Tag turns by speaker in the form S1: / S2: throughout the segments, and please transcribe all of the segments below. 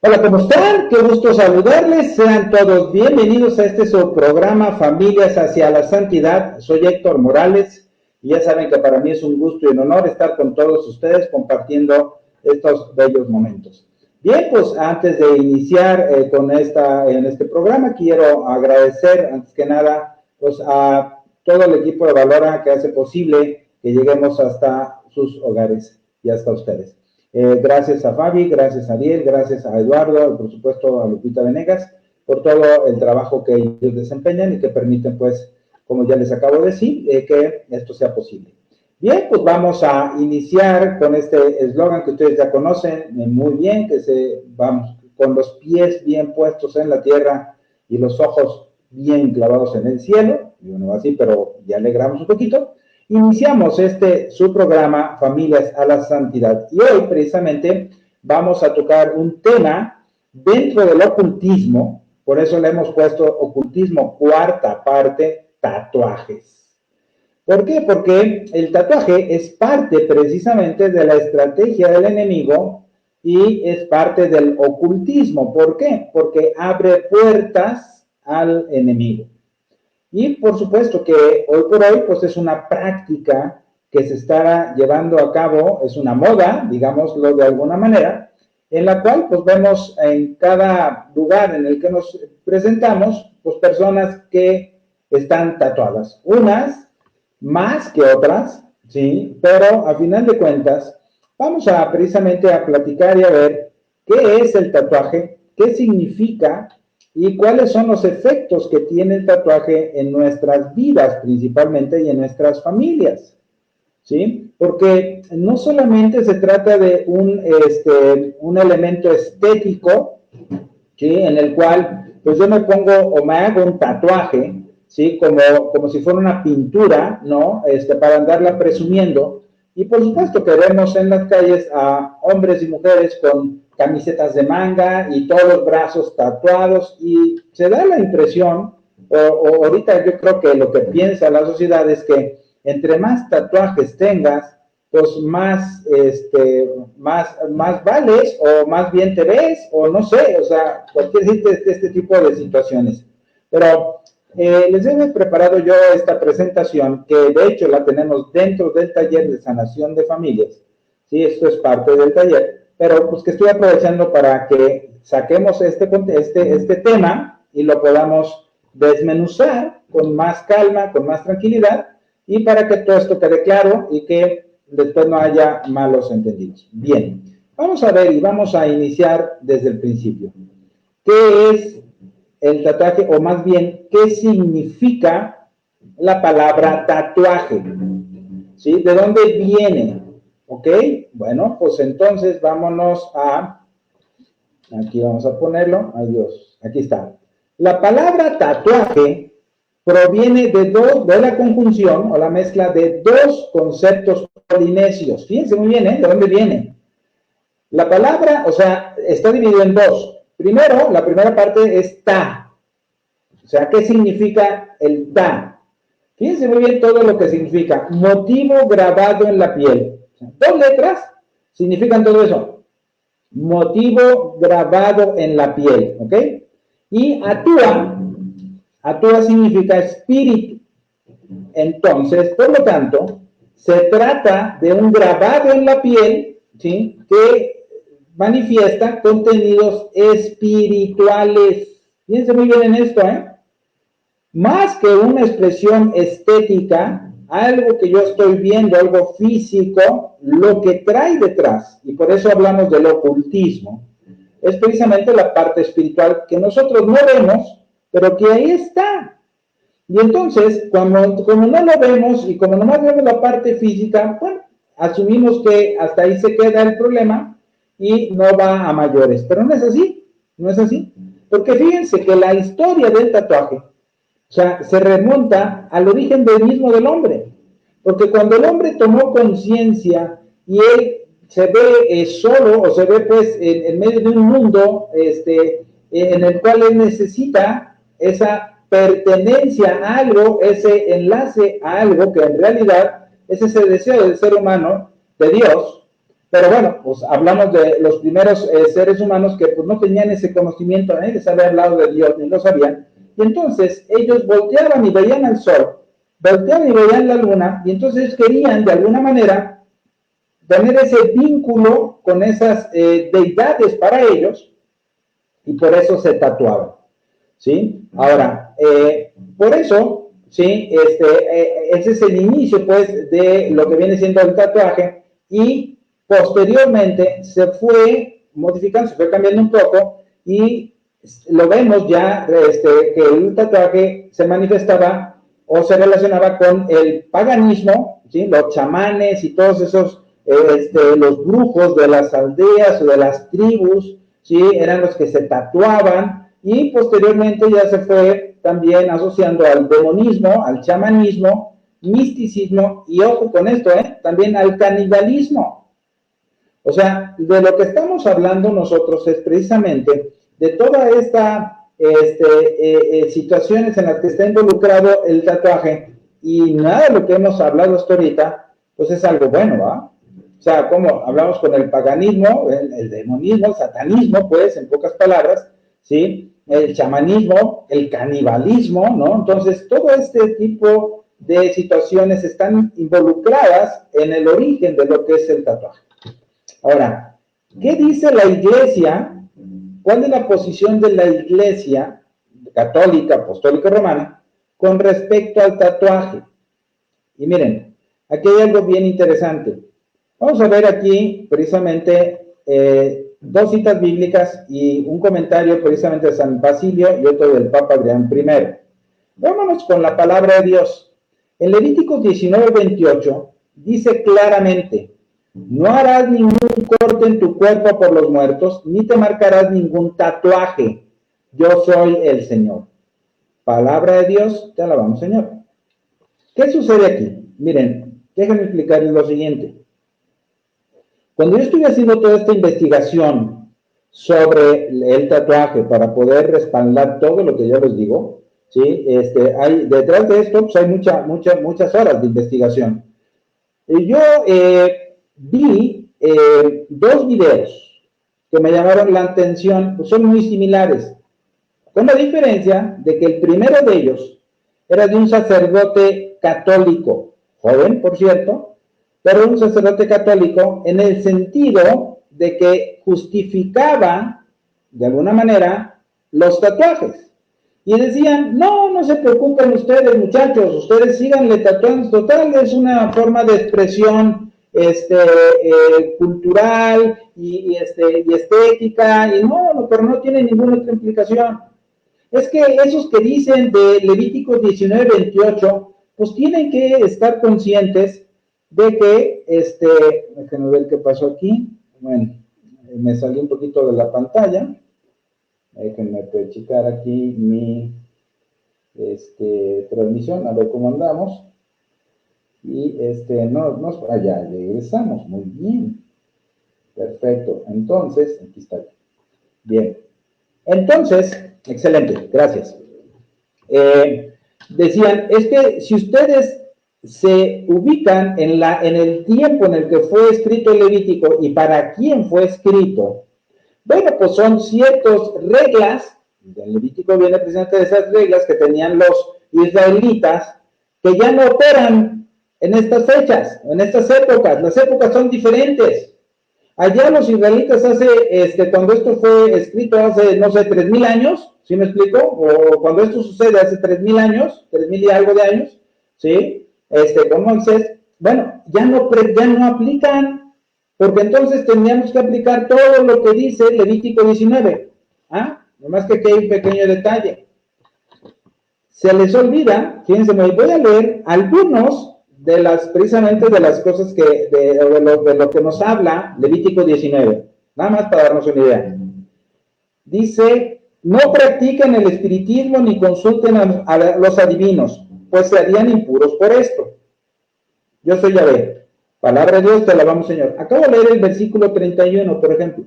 S1: Hola, ¿cómo están? Qué gusto saludarles. Sean todos bienvenidos a este su programa Familias hacia la Santidad. Soy Héctor Morales y ya saben que para mí es un gusto y un honor estar con todos ustedes compartiendo estos bellos momentos. Bien, pues antes de iniciar en este programa, quiero agradecer antes que nada pues, a todo el equipo de Valora que hace posible que lleguemos hasta sus hogares y hasta ustedes. Gracias a Fabi, gracias a Ariel, gracias a Eduardo y por supuesto a Lupita Venegas por todo el trabajo que ellos desempeñan y que permiten, pues, como ya les acabo de decir, que esto sea posible. Bien, pues vamos a iniciar con este eslogan que ustedes ya conocen muy bien, vamos con los pies bien puestos en la tierra y los ojos bien clavados en el cielo, y uno así, pero ya alegramos un poquito. Iniciamos su programa Familias a la Santidad y hoy precisamente vamos a tocar un tema dentro del ocultismo, por eso le hemos puesto ocultismo cuarta parte, tatuajes. ¿Por qué? Porque el tatuaje es parte precisamente de la estrategia del enemigo y es parte del ocultismo. ¿Por qué? Porque abre puertas al enemigo. Y por supuesto que hoy por hoy pues es una práctica que se está llevando a cabo, es una moda, digámoslo de alguna manera, en la cual pues vemos en cada lugar en el que nos presentamos pues personas que están tatuadas, unas más que otras, ¿sí? Pero a final de cuentas vamos a precisamente a platicar y a ver qué es el tatuaje, qué significa y cuáles son los efectos que tiene el tatuaje en nuestras vidas principalmente y en nuestras familias, ¿sí? Porque no solamente se trata de un elemento estético, ¿sí? En el cual pues yo me pongo o me hago un tatuaje, ¿sí? Como si fuera una pintura, ¿no? Para andarla presumiendo. Y por supuesto que vemos en las calles a hombres y mujeres con camisetas de manga y todos los brazos tatuados y se da la impresión, o ahorita yo creo que lo que piensa la sociedad es que entre más tatuajes tengas, pues más vales o más bien te ves o no sé, o sea, cualquier este tipo de situaciones. Pero les he preparado yo esta presentación que de hecho la tenemos dentro del taller de sanación de familias. Sí, esto es parte del taller, pero pues que estoy aprovechando para que saquemos este tema y lo podamos desmenuzar con más calma, con más tranquilidad y para que todo esto quede claro y que después no haya malos entendidos. Bien, vamos a ver y vamos a iniciar desde el principio. ¿Qué es el tatuaje o más bien qué significa la palabra tatuaje? ¿Sí? ¿De dónde viene? ¿Ok? Bueno, pues entonces vámonos aquí vamos a ponerlo, adiós, aquí está. La palabra tatuaje proviene de la conjunción o la mezcla de dos conceptos polinesios. Fíjense muy bien, ¿eh? ¿De dónde viene? La palabra, o sea, está dividido en dos. Primero, la primera parte es ta. O sea, ¿qué significa el ta? Fíjense muy bien todo lo que significa. Motivo grabado en la piel. Dos letras significan todo eso. Motivo grabado en la piel, ¿ok? Y atúa significa espíritu. Entonces, por lo tanto, se trata de un grabado en la piel, ¿sí? Que manifiesta contenidos espirituales. Fíjense muy bien en esto, ¿eh? Más que una expresión estética, algo que yo estoy viendo, algo físico, lo que trae detrás, y por eso hablamos del ocultismo, es precisamente la parte espiritual que nosotros no vemos, pero que ahí está. Y entonces, como no lo vemos y como nomás vemos la parte física, bueno, asumimos que hasta ahí se queda el problema y no va a mayores. Pero no es así, no es así. Porque fíjense que la historia del tatuaje, o sea, se remonta al origen del mismo del hombre. Porque cuando el hombre tomó conciencia y él se ve solo o se ve pues en medio de un mundo en el cual él necesita esa pertenencia a algo, ese enlace a algo que en realidad es ese deseo del ser humano, de Dios, Pero bueno, pues hablamos de los primeros seres humanos que pues no tenían ese conocimiento, nadie les había hablado de Dios, ni lo sabían. Y entonces ellos volteaban y veían al sol, volteaban y veían la luna, y entonces querían de alguna manera tener ese vínculo con esas deidades para ellos, y por eso se tatuaban, ¿sí? Ahora, por eso, ¿sí? Ese es el inicio, pues, de lo que viene siendo el tatuaje, y posteriormente se fue modificando, se fue cambiando un poco, y lo vemos ya, que el tatuaje se manifestaba o se relacionaba con el paganismo, ¿sí? Los chamanes y todos esos, los brujos de las aldeas o de las tribus, ¿sí? Eran los que se tatuaban, y posteriormente ya se fue también asociando al demonismo, al chamanismo, misticismo, y ojo con esto, también al canibalismo. O sea, de lo que estamos hablando nosotros es precisamente de toda esta situaciones en las que está involucrado el tatuaje, y nada de lo que hemos hablado hasta ahorita, pues es algo bueno, ¿va? O sea, como hablamos con el paganismo, el demonismo, el satanismo, pues, en pocas palabras, ¿sí? El chamanismo, el canibalismo, ¿no? Entonces, todo este tipo de situaciones están involucradas en el origen de lo que es el tatuaje. Ahora, ¿qué dice la iglesia? ¿Cuál es la posición de la iglesia católica, apostólica romana con respecto al tatuaje? Y miren, aquí hay algo bien interesante. Vamos a ver aquí precisamente dos citas bíblicas y un comentario precisamente de San Basilio y otro del Papa Adrián I. Vámonos con la palabra de Dios. En Levíticos 19:28 dice claramente: no harás ningún corte en tu cuerpo por los muertos, ni te marcarás ningún tatuaje. Yo soy el Señor. Palabra de Dios, te alabamos, Señor. ¿Qué sucede aquí? Miren, déjenme explicarles lo siguiente. Cuando yo estuve haciendo toda esta investigación sobre el tatuaje para poder respaldar todo lo que yo les digo, ¿sí? Hay, detrás de esto pues hay muchas horas de investigación. Y yo vi dos videos que me llamaron la atención, pues son muy similares, con la diferencia de que el primero de ellos era de un sacerdote católico, joven, por cierto, pero un sacerdote católico en el sentido de que justificaba, de alguna manera, los tatuajes. Y decían, no se preocupen ustedes, muchachos, ustedes síganle tatuando, total, es una forma de expresión cultural y estética, y pero no tiene ninguna otra implicación. Es que esos que dicen de Levíticos 19:28, pues tienen que estar conscientes de que, déjenme ver qué pasó aquí. Bueno, me salí un poquito de la pantalla. Déjenme checar aquí mi transmisión, a ver cómo andamos. Y allá regresamos, muy bien. Perfecto, entonces, aquí está. Bien. Entonces, excelente, gracias. Decían, es que si ustedes se ubican en el tiempo en el que fue escrito el Levítico y para quién fue escrito, bueno, pues son ciertas reglas, el Levítico viene precisamente de esas reglas que tenían los israelitas, que ya no operan en estas fechas, en estas épocas. Las épocas son diferentes. Allá los israelitas cuando esto fue escrito hace, no sé, 3,000 años, ¿sí me explico? O cuando esto sucede hace 3,000 años, 3,000 y algo de años, ¿sí? Con Moisés, bueno, ya no aplican, porque entonces tendríamos que aplicar todo lo que dice Levítico 19. Nomás que aquí hay un pequeño detalle. Se les olvida, fíjense, me voy a leer algunos precisamente de las cosas de lo que nos habla Levítico 19, nada más para darnos una idea. Dice, no practiquen el espiritismo ni consulten a los adivinos, pues se harían impuros por esto. Yo soy Yahvé. Palabra de Dios, te alabamos, Señor. Acabo de leer el versículo 31, por ejemplo.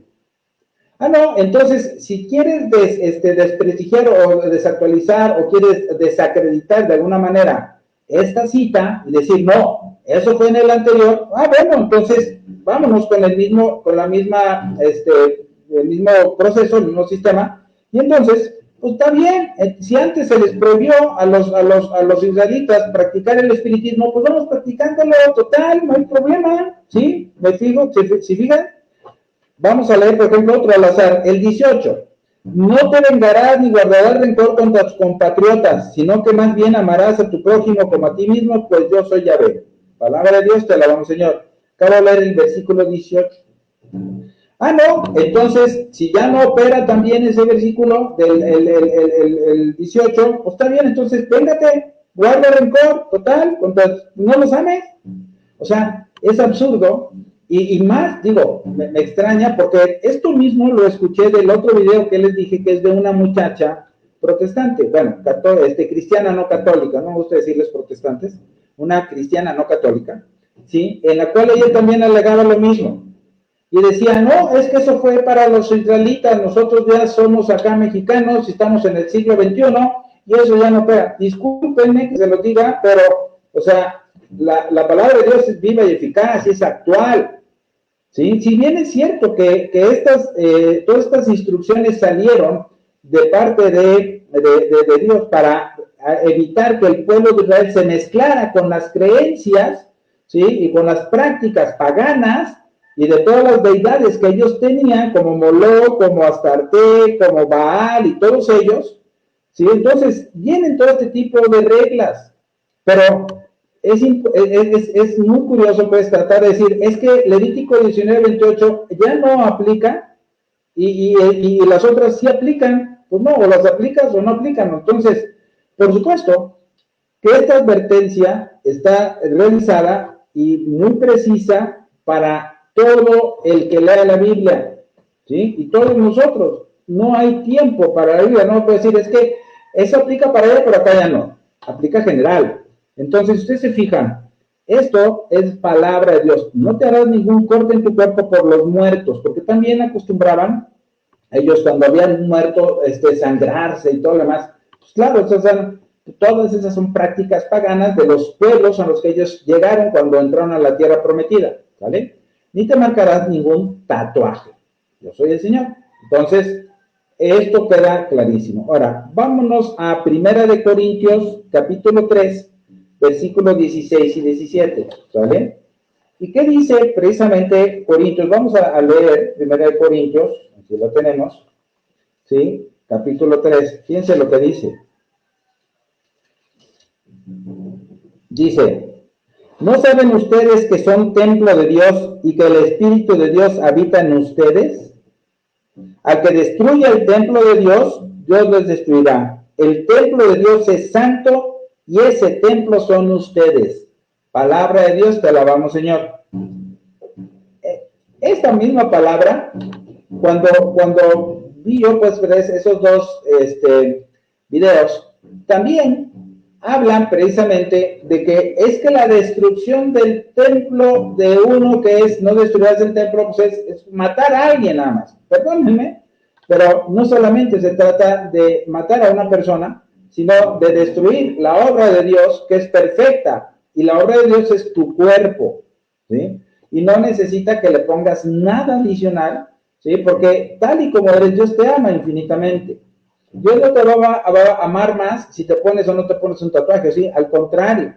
S1: No, entonces, si quieres desprestigiar o desactualizar o quieres desacreditar de alguna manera esta cita y decir, no, eso fue en el anterior, bueno, entonces vámonos con el mismo proceso, el mismo sistema, y entonces, pues está bien, si antes se les prohibió a los israelitas practicar el espiritismo, pues vamos practicándolo, total, no hay problema, ¿sí? ¿Me fijo? ¿Si fijan? Vamos a leer, por ejemplo, otro al azar, el 18. No te vengarás ni guardarás rencor contra tus compatriotas, sino que más bien amarás a tu prójimo como a ti mismo, pues yo soy Yahvé. Palabra de Dios, te alabamos, Señor. Acabo de leer el versículo 18. No, entonces, si ya no opera también ese versículo el 18, pues está bien, entonces, véngate, guarda rencor, total, no los ames. O sea, es absurdo. Y más, digo, me extraña porque esto mismo lo escuché del otro video que les dije que es de una muchacha protestante, bueno, cristiana no católica, no me gusta decirles protestantes, una cristiana no católica, ¿sí? En la cual ella también alegaba lo mismo. Y decía, no, es que eso fue para los israelitas, nosotros ya somos acá mexicanos, estamos en el siglo XXI, y eso ya no opera. Discúlpenme que se lo diga, pero, o sea, la palabra de Dios es viva y eficaz y es actual. ¿Sí? Si bien es cierto que todas estas instrucciones salieron de parte de Dios para evitar que el pueblo de Israel se mezclara con las creencias, ¿sí? Y con las prácticas paganas y de todas las deidades que ellos tenían, como Moloch, como Astarte, como Baal y todos ellos, ¿sí? Entonces vienen todo este tipo de reglas, pero es muy curioso pues tratar de decir, es que Levítico 19:28 ya no aplica y las otras sí aplican, pues no, o las aplicas o no aplican. Entonces, por supuesto que esta advertencia está realizada y muy precisa para todo el que lea la Biblia, ¿sí? Y todos nosotros, no hay tiempo para la Biblia, no puede decir, es que eso aplica para ella, pero acá ya no, aplica general. Entonces, si ustedes se fijan, esto es palabra de Dios. No te harás ningún corte en tu cuerpo por los muertos, porque también acostumbraban ellos cuando habían muerto, sangrarse y todo lo demás. Pues claro, todas esas son prácticas paganas de los pueblos a los que ellos llegaron cuando entraron a la tierra prometida, ¿vale? Ni te marcarás ningún tatuaje. Yo soy el Señor. Entonces, esto queda clarísimo. Ahora, vámonos a 1 Corintios, capítulo 3, versículos 16 y 17, ¿vale? ¿Y qué dice precisamente Corintios? Vamos a leer 1 Corintios, aquí lo tenemos, ¿sí? Capítulo 3, fíjense lo que dice. Dice, ¿no saben ustedes que son templo de Dios y que el Espíritu de Dios habita en ustedes? Al que destruya el templo de Dios, Dios les destruirá. El templo de Dios es santo y ese templo son ustedes. Palabra de Dios, te alabamos, Señor. Esta misma palabra, cuando vi yo pues esos dos videos, también hablan precisamente de que es que la destrucción del templo de uno que es no destruirás el templo, pues es matar a alguien nada más. Perdónenme, pero no solamente se trata de matar a una persona, sino de destruir la obra de Dios, que es perfecta, y la obra de Dios es tu cuerpo, ¿sí? Y no necesita que le pongas nada adicional, ¿sí? Porque tal y como eres, Dios te ama infinitamente. Dios no te va a amar más si te pones o no te pones un tatuaje, ¿sí? Al contrario.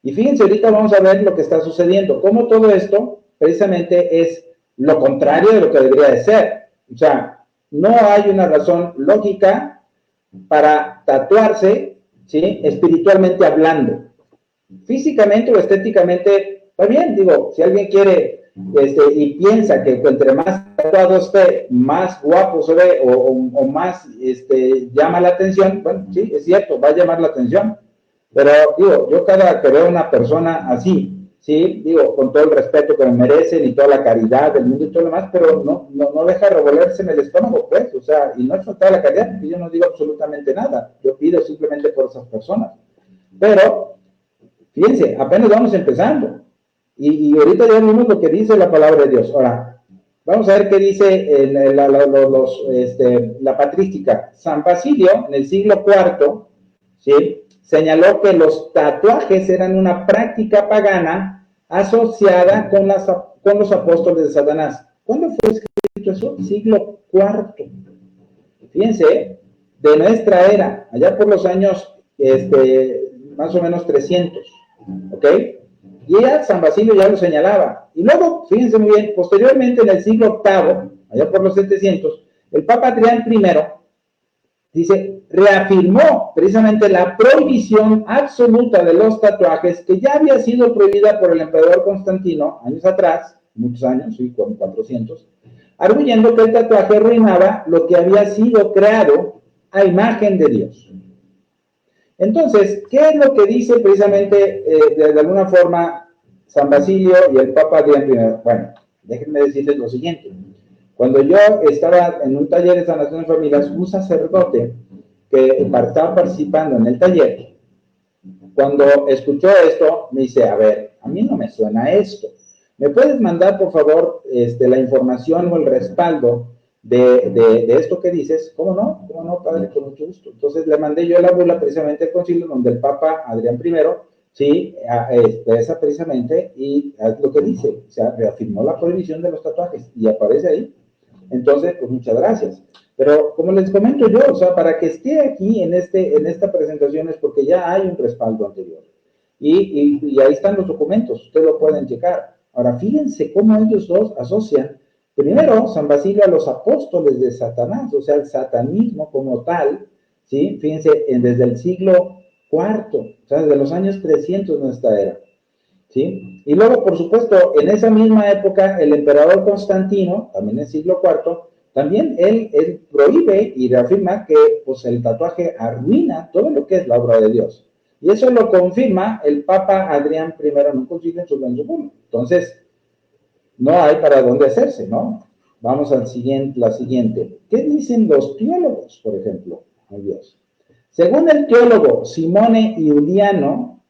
S1: Y fíjense, ahorita vamos a ver lo que está sucediendo, cómo todo esto precisamente es lo contrario de lo que debería de ser. O sea, no hay una razón lógica para tatuarse, ¿sí? Espiritualmente hablando. Físicamente o estéticamente, está bien, digo, si alguien quiere y piensa que entre más tatuado esté, más guapo se ve o más llama la atención, bueno, sí, es cierto, va a llamar la atención, pero digo, yo cada que veo una persona así, sí, digo, con todo el respeto que me merecen y toda la caridad del mundo y todo lo demás, pero no deja revolverse en el estómago, pues, o sea, y no es faltar la caridad, porque yo no digo absolutamente nada, yo pido simplemente por esas personas, pero, fíjense, apenas vamos empezando, y ahorita ya vimos lo que dice la palabra de Dios. Ahora, vamos a ver qué dice la patrística. San Basilio, en el siglo IV, ¿sí? señaló que los tatuajes eran una práctica pagana asociada con los apóstoles de Satanás. ¿Cuándo fue escrito eso? Siglo IV. Fíjense, de nuestra era, allá por los años más o menos 300, ¿ok? Y ya San Basilio ya lo señalaba. Y luego, fíjense muy bien, posteriormente en el siglo VIII, allá por los 700, el Papa Adrián I, dice, reafirmó precisamente la prohibición absoluta de los tatuajes que ya había sido prohibida por el emperador Constantino años atrás, muchos años, sí, 400, arguyendo que el tatuaje arruinaba lo que había sido creado a imagen de Dios. Entonces, ¿qué es lo que dice precisamente de alguna forma San Basilio y el Papa Adrián I? Bueno, déjenme decirles lo siguiente. Cuando yo estaba en un taller de sanación de familias, un sacerdote que estaba participando en el taller, cuando escuchó esto, me dice, a ver, a mí no me suena esto. ¿Me puedes mandar, por favor, la información o el respaldo de esto que dices? ¿Cómo no? ¿Cómo no, padre? Con mucho gusto. Entonces le mandé yo la bula precisamente al concilio donde el Papa Adrián I, sí, expresa precisamente y es lo que dice, o sea, reafirmó la prohibición de los tatuajes y aparece ahí. Entonces, pues muchas gracias. Pero como les comento yo, o sea, para que esté aquí en esta presentación es porque ya hay un respaldo anterior. Y ahí están los documentos, ustedes lo pueden checar. Ahora, fíjense cómo ellos dos asocian, primero, San Basilio a los apóstoles de Satanás, o sea, el satanismo como tal, ¿sí? Fíjense, desde el siglo IV, o sea, desde los años 300 de nuestra era, ¿sí? Y luego, por supuesto, en esa misma época, el emperador Constantino, también en el siglo IV, también él prohíbe y reafirma que pues, el tatuaje arruina todo lo que es la obra de Dios. Y eso lo confirma el Papa Adrián I en un concilio en su Bull. Entonces, no hay para dónde hacerse, ¿no? Vamos al la siguiente. ¿Qué dicen los teólogos, por ejemplo? Ay, Dios. Según el teólogo Simone Iuliano,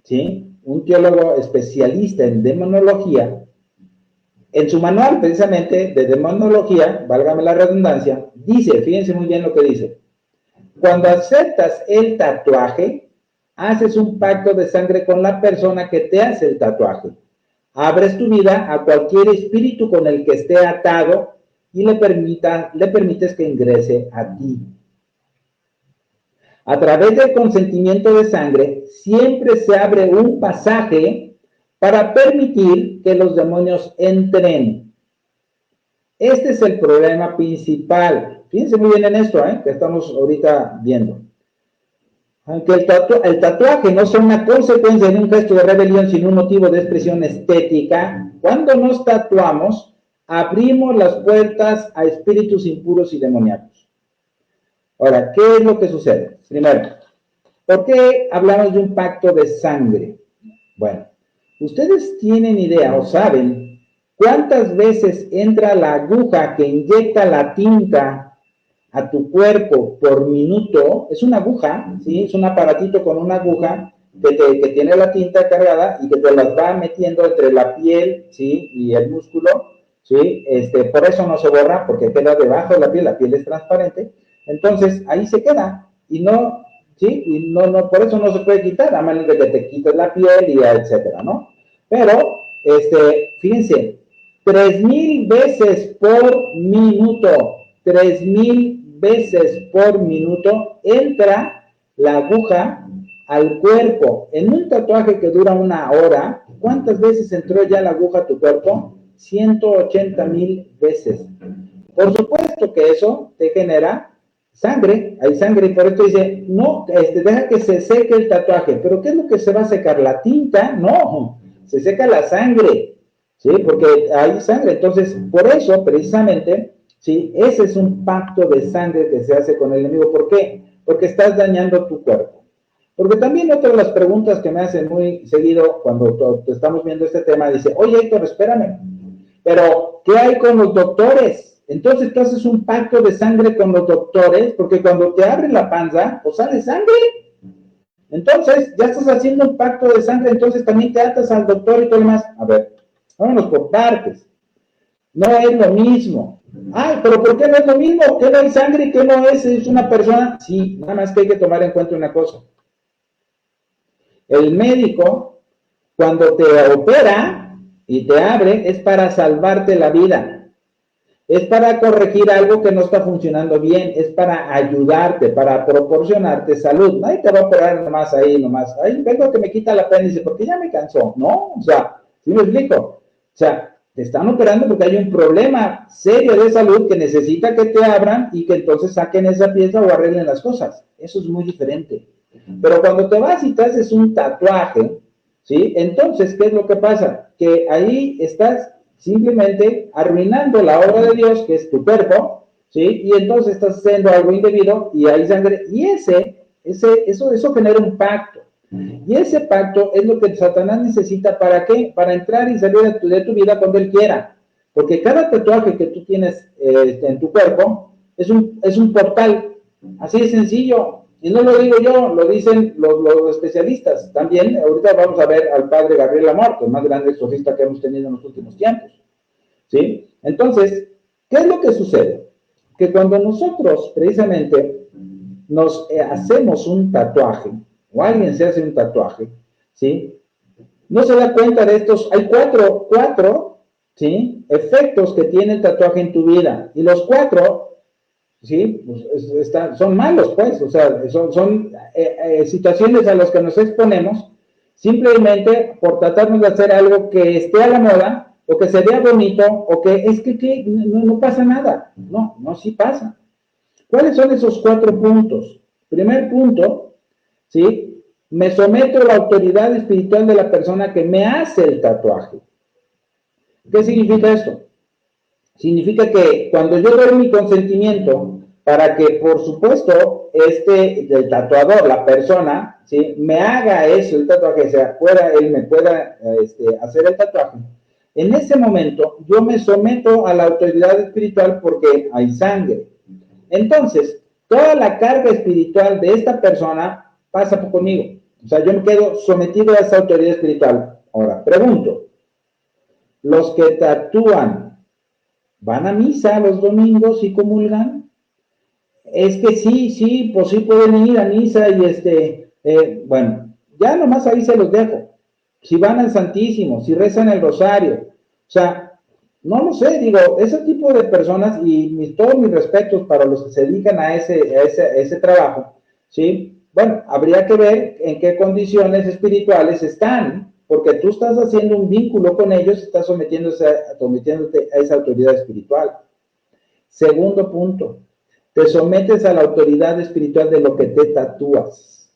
S1: ¿sí? Un teólogo especialista en demonología, en su manual precisamente de demonología, válgame la redundancia, dice, fíjense muy bien lo que dice, cuando aceptas el tatuaje, haces un pacto de sangre con la persona que te hace el tatuaje. Abres tu vida a cualquier espíritu con el que esté atado y le permites que ingrese a ti. A través del consentimiento de sangre, siempre se abre un pasaje para permitir que los demonios entren. Este es el problema principal. Fíjense muy bien en esto, que estamos ahorita viendo. Aunque el tatuaje no sea una consecuencia de un gesto de rebelión, sino un motivo de expresión estética, cuando nos tatuamos, abrimos las puertas a espíritus impuros y demoníacos. Ahora, ¿qué es lo que sucede? Primero, ¿por qué hablamos de un pacto de sangre? Bueno, ustedes tienen idea o saben cuántas veces entra la aguja que inyecta la tinta a tu cuerpo por minuto. Es una aguja, ¿sí? Es un aparatito con una aguja que tiene la tinta cargada y que te las va metiendo entre la piel, ¿sí? Y el músculo, ¿sí? Por eso no se borra, porque queda debajo de la piel es transparente. Entonces, ahí se queda y no, ¿sí? Y no, por eso no se puede quitar, a menos de que te quites la piel y etcétera, ¿no? Pero, fíjense, 3,000 veces por minuto, 3,000 veces por minuto entra la aguja al cuerpo. En un tatuaje que dura 1 hora, ¿cuántas veces entró ya la aguja a tu cuerpo? 180,000 veces. Por supuesto que eso te genera sangre, hay sangre, y por esto dice, no, deja que se seque el tatuaje. ¿Pero qué es lo que se va a secar? ¿La tinta? No, se seca la sangre, ¿sí? Porque hay sangre. Entonces, por eso, precisamente, ¿sí? Ese es un pacto de sangre que se hace con el enemigo. ¿Por qué? Porque estás dañando tu cuerpo. Porque también otra de las preguntas que me hacen muy seguido cuando estamos viendo este tema, dice, oye, Héctor, espérame, pero ¿qué hay con los doctores? Entonces tú haces un pacto de sangre con los doctores, porque cuando te abren la panza, pues sale sangre. Entonces, ya estás haciendo un pacto de sangre, entonces también te atas al doctor y todo lo demás. A ver, vámonos por partes. No es lo mismo. Ay, pero ¿por qué no es lo mismo? ¿Qué no hay sangre y qué no es una persona? Sí, nada más que hay que tomar en cuenta una cosa. El médico, cuando te opera y te abre, es para salvarte la vida. Es para corregir algo que no está funcionando bien, es para ayudarte, para proporcionarte salud. Nadie te va a operar nomás, ahí vengo que me quita el apéndice porque ya me cansó. No, o sea, ¿sí me explico? O sea, te están operando porque hay un problema serio de salud que necesita que te abran y que entonces saquen esa pieza o arreglen las cosas. Eso es muy diferente. Pero cuando te vas y te haces un tatuaje, ¿sí? Entonces, ¿qué es lo que pasa? Que ahí estás simplemente arruinando la obra de Dios, que es tu cuerpo, ¿sí? Y entonces estás haciendo algo indebido y hay sangre. Y eso genera un pacto. Y ese pacto es lo que Satanás necesita, ¿para qué? Para entrar y salir de tu vida cuando él quiera. Porque cada tatuaje que tú tienes en tu cuerpo es un portal. Así de sencillo. Y no lo digo yo, lo dicen los especialistas. También, ahorita vamos a ver al padre Gabriel Amor, el más grande exorcista que hemos tenido en los últimos tiempos. ¿Sí? Entonces, ¿qué es lo que sucede? Que cuando nosotros, precisamente, nos hacemos un tatuaje, o alguien se hace un tatuaje, ¿sí? No se da cuenta de estos, hay cuatro, ¿sí? Efectos que tiene el tatuaje en tu vida, y los cuatro, ¿sí? Pues son malos, pues, o sea, son situaciones a las que nos exponemos simplemente por tratarnos de hacer algo que esté a la moda, o que se vea bonito, o que es que no pasa nada. No, sí pasa. ¿Cuáles son esos 4 puntos? Primer punto, ¿sí? Me someto a la autoridad espiritual de la persona que me hace el tatuaje. ¿Qué significa esto? Significa que cuando yo doy mi consentimiento para que, por supuesto, el tatuador, la persona, ¿sí? Me haga eso, el tatuaje, o sea, él me pueda hacer el tatuaje, en ese momento yo me someto a la autoridad espiritual porque hay sangre. Entonces, toda la carga espiritual de esta persona pasa conmigo. O sea, yo me quedo sometido a esa autoridad espiritual. Ahora, pregunto, ¿los que tatúan van a misa los domingos y comulgan? Es que sí, pues sí pueden ir a misa y bueno, ya nomás ahí se los dejo. Si van al Santísimo, si rezan el rosario, o sea, no lo sé, digo, ese tipo de personas, y todos mis respetos para los que se dedican a ese trabajo, ¿sí? Bueno, habría que ver en qué condiciones espirituales están, porque tú estás haciendo un vínculo con ellos, estás sometiéndote a esa autoridad espiritual. Segundo punto, te sometes a la autoridad espiritual de lo que te tatúas.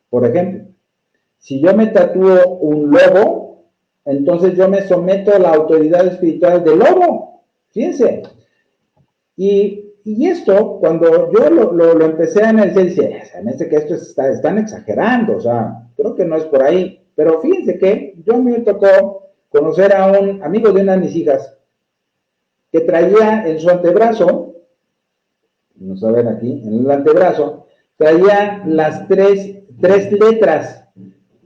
S1: Por ejemplo, si yo me tatúo un lobo, entonces yo me someto a la autoridad espiritual del lobo. Fíjense. Y esto, cuando yo lo empecé a analizar, decía, se me hace que esto están exagerando, o sea, creo que no es por ahí. Pero fíjense que yo me tocó conocer a un amigo de una de mis hijas que traía en su antebrazo, vamos a ver aquí, en el antebrazo, traía las tres letras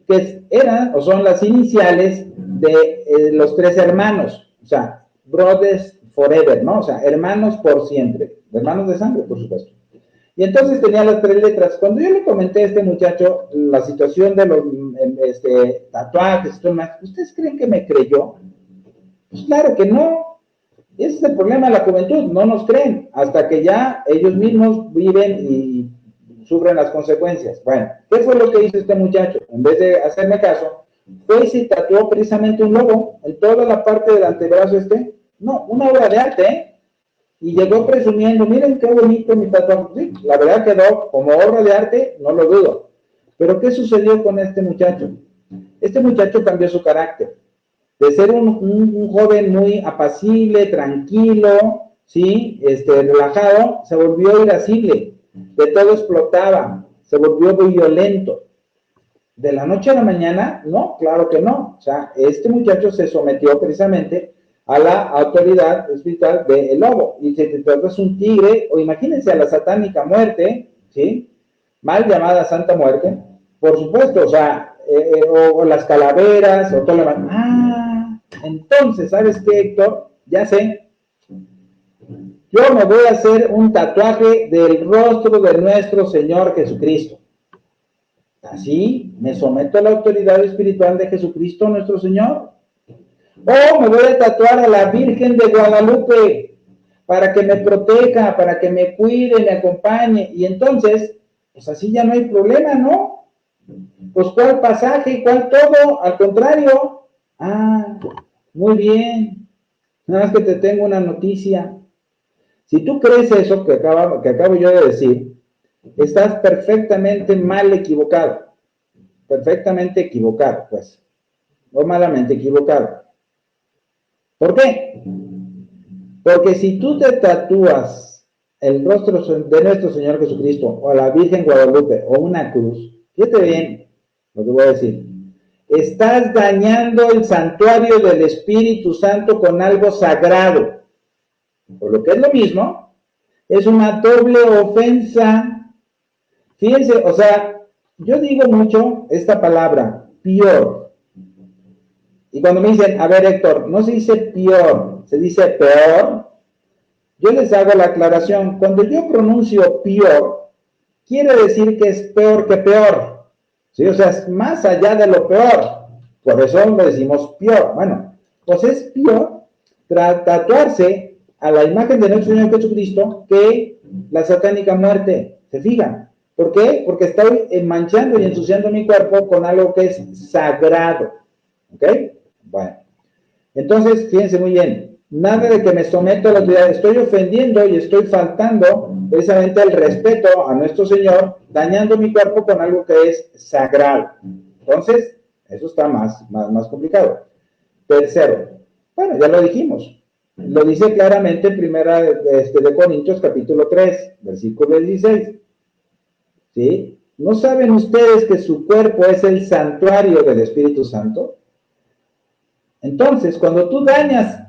S1: que eran o son las iniciales de los 3 hermanos, o sea, brothers forever, ¿no? O sea, hermanos por siempre, hermanos de sangre, por supuesto. Y entonces tenía las 3 letras. Cuando yo le comenté a este muchacho la situación de los tatuajes y todo más, ¿ustedes creen que me creyó? Pues claro que no. Ese es el problema de la juventud, no nos creen, hasta que ya ellos mismos viven y sufren las consecuencias. Bueno, ¿qué fue lo que hizo este muchacho? En vez de hacerme caso, fue y se tatuó precisamente un lobo en toda la parte del antebrazo no, una obra de arte, ¿eh? Y llegó presumiendo, miren qué bonito mi tatuaje. Sí, la verdad quedó como obra de arte, no lo dudo. Pero ¿qué sucedió con este muchacho? Este muchacho cambió su carácter. De ser un joven muy apacible, tranquilo, ¿sí? Relajado, se volvió irascible, de todo explotaba, se volvió muy violento. De la noche a la mañana, no, claro que no. O sea, este muchacho se sometió precisamente a la autoridad espiritual del lobo. Y si te tratas un tigre, o imagínense a la satánica muerte, ¿sí? Mal llamada Santa Muerte, por supuesto, o sea, o las calaveras, o todo lo demás. Entonces, ¿sabes qué, Héctor? Ya sé. Yo me voy a hacer un tatuaje del rostro de nuestro Señor Jesucristo. así me someto a la autoridad espiritual de Jesucristo nuestro Señor. O me voy a tatuar a la Virgen de Guadalupe para que me proteja, para que me cuide, me acompañe. Y entonces, pues así ya no hay problema, ¿no? Pues ¿cuál pasaje? ¿Cuál todo? Al contrario. Ah, muy bien. Nada más que te tengo una noticia. Si tú crees eso que acabo yo de decir, estás perfectamente mal equivocado. Perfectamente equivocado, pues. O malamente equivocado. ¿Por qué? Porque si tú te tatúas el rostro de nuestro Señor Jesucristo, o la Virgen Guadalupe, o una cruz, fíjate bien lo que voy a decir, estás dañando el santuario del Espíritu Santo con algo sagrado. Por lo que es lo mismo, es una doble ofensa. Fíjense, o sea, yo digo mucho esta palabra, peor. Y cuando me dicen, a ver Héctor, no se dice peor, se dice peor, yo les hago la aclaración. Cuando yo pronuncio peor, quiere decir que es peor que peor. ¿Sí? O sea, es más allá de lo peor. Por eso lo decimos peor. Bueno, pues es peor tatuarse a la imagen de nuestro Señor Jesucristo que la satánica muerte. ¿Se fijan? ¿Por qué? Porque estoy manchando y ensuciando mi cuerpo con algo que es sagrado. ¿Ok? Bueno. Entonces, fíjense muy bien. Nada de que me someto a la autoridad. Estoy ofendiendo y estoy faltando precisamente el respeto a nuestro Señor, dañando mi cuerpo con algo que es sagrado. Entonces, eso está más complicado. Tercero, bueno, ya lo dijimos. Lo dice claramente en primera de Corintios, capítulo 3, versículo 16. ¿Sí? ¿No saben ustedes que su cuerpo es el santuario del Espíritu Santo? Entonces, cuando tú dañas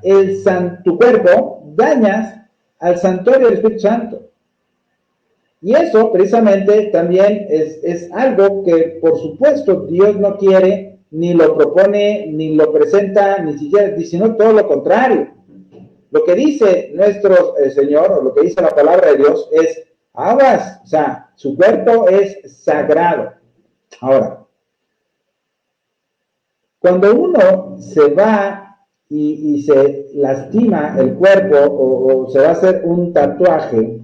S1: tu cuerpo, dañas al santuario del Espíritu Santo. Y eso, precisamente, también es algo que, por supuesto, Dios no quiere, ni lo propone, ni lo presenta, ni siquiera, sino todo lo contrario. Lo que dice nuestro Señor, o lo que dice la palabra de Dios, es aguas, o sea, su cuerpo es sagrado. Ahora, cuando uno se va y se lastima el cuerpo o se va a hacer un tatuaje,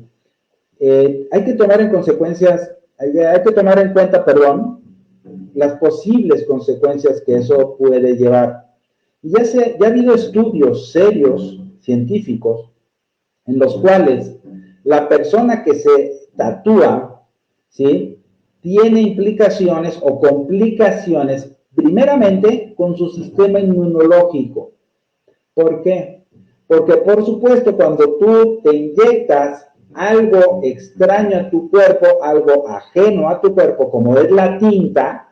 S1: hay que tomar en consecuencias, hay que tomar en cuenta, las posibles consecuencias que eso puede llevar. Y ya ha habido estudios serios, científicos, en los cuales la persona que se tatúa, ¿sí?, tiene implicaciones o complicaciones, primeramente con su sistema inmunológico. ¿Por qué? Porque, por supuesto, cuando tú te inyectas algo extraño a tu cuerpo, algo ajeno a tu cuerpo, como es la tinta,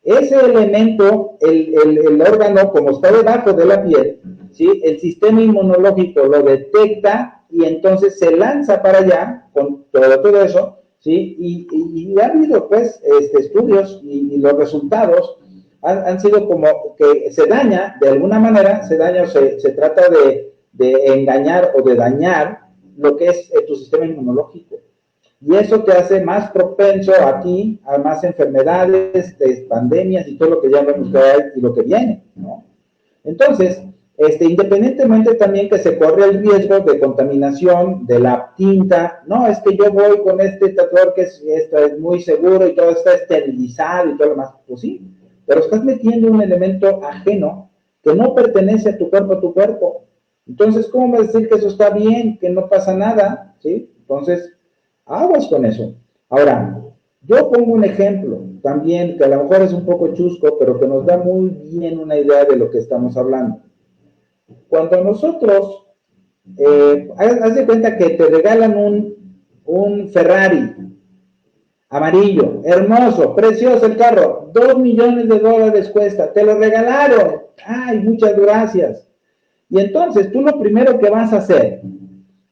S1: ese elemento, el órgano, como está debajo de la piel, ¿sí?, el sistema inmunológico lo detecta y entonces se lanza para allá con todo eso, ¿sí? Y ha habido, pues, estudios y los resultados han sido como que se daña, de alguna manera, se trata de engañar o de dañar lo que es tu sistema inmunológico. Y eso te hace más propenso a ti, a más enfermedades, pandemias y todo lo que ya vemos que hay y lo que viene, ¿no? Entonces, independientemente también que se corre el riesgo de contaminación de la tinta, no, es que yo voy con este tatuador que es muy seguro y todo está esterilizado y todo lo demás, pues sí, pero estás metiendo un elemento ajeno que no pertenece a tu cuerpo. Entonces, ¿cómo vas a decir que eso está bien, que no pasa nada? ¿Sí? Entonces, aguas con eso. Ahora, yo pongo un ejemplo también que a lo mejor es un poco chusco, pero que nos da muy bien una idea de lo que estamos hablando. Cuando nosotros, haz de cuenta que te regalan un Ferrari amarillo, hermoso, precioso el carro, $2 millones cuesta, te lo regalaron, ay, muchas gracias. Y entonces tú lo primero que vas a hacer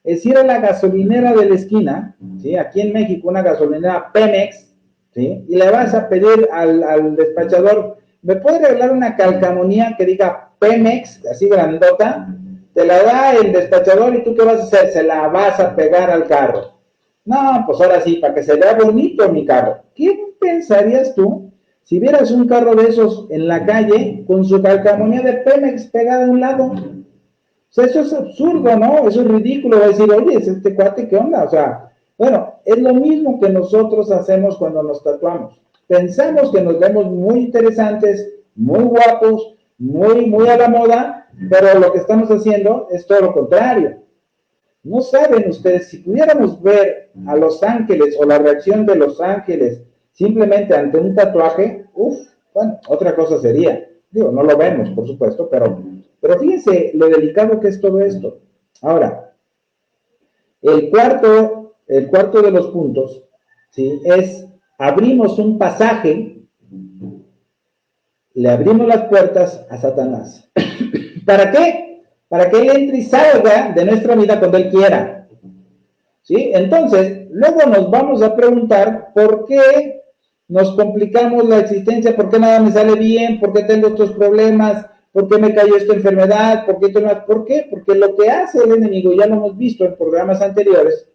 S1: es ir a la gasolinera de la esquina, ¿sí?, aquí en México una gasolinera Pemex, ¿sí?, y le vas a pedir al despachador, ¿me puede regalar una calcamonía que diga Pemex, así grandota? Te la da el despachador y tú ¿qué vas a hacer? Se la vas a pegar al carro. No, pues ahora sí, para que se vea bonito mi carro. ¿Qué pensarías tú si vieras un carro de esos en la calle con su calcamonía de Pemex pegada a un lado? O sea, eso es absurdo, ¿no? Eso es ridículo. Va a decir, oye, ¿es este cuate qué onda? O sea, bueno, es lo mismo que nosotros hacemos cuando nos tatuamos. Pensamos que nos vemos muy interesantes, muy guapos, muy a la moda, pero lo que estamos haciendo es todo lo contrario. No saben ustedes, si pudiéramos ver a Los Ángeles o la reacción de Los Ángeles simplemente ante un tatuaje, bueno, otra cosa sería. Digo, no lo vemos, por supuesto, pero fíjense lo delicado que es todo esto. Ahora, el cuarto de los puntos, ¿sí? Es abrimos un pasaje, le abrimos las puertas a Satanás. ¿Para qué? Para que él entre y salga de nuestra vida cuando él quiera. ¿Sí? Entonces, luego nos vamos a preguntar por qué nos complicamos la existencia, por qué nada me sale bien, por qué tengo estos problemas, por qué me cayó esta enfermedad, por qué, porque lo que hace el enemigo, ya lo hemos visto en programas anteriores,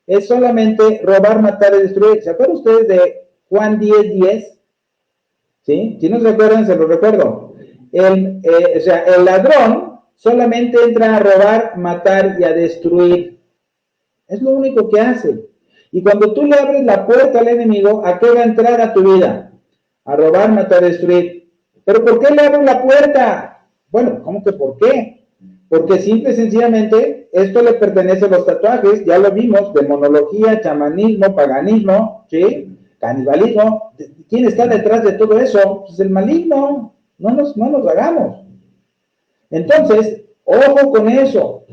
S1: es solamente robar, matar y destruir. ¿Se acuerdan ustedes de Juan 10:10? ¿Sí? Si no se acuerdan, se lo recuerdo. El ladrón solamente entra a robar, matar y a destruir. Es lo único que hace. Y cuando tú le abres la puerta al enemigo, ¿a qué va a entrar a tu vida? A robar, matar, destruir. ¿Pero por qué le abro la puerta? Bueno, ¿cómo que por qué? Porque simple y sencillamente esto le pertenece a los tatuajes, ya lo vimos, demonología, chamanismo, paganismo, ¿sí? Canibalismo. ¿Quién está detrás de todo eso? Pues el maligno. No nos hagamos. Entonces, ojo con eso,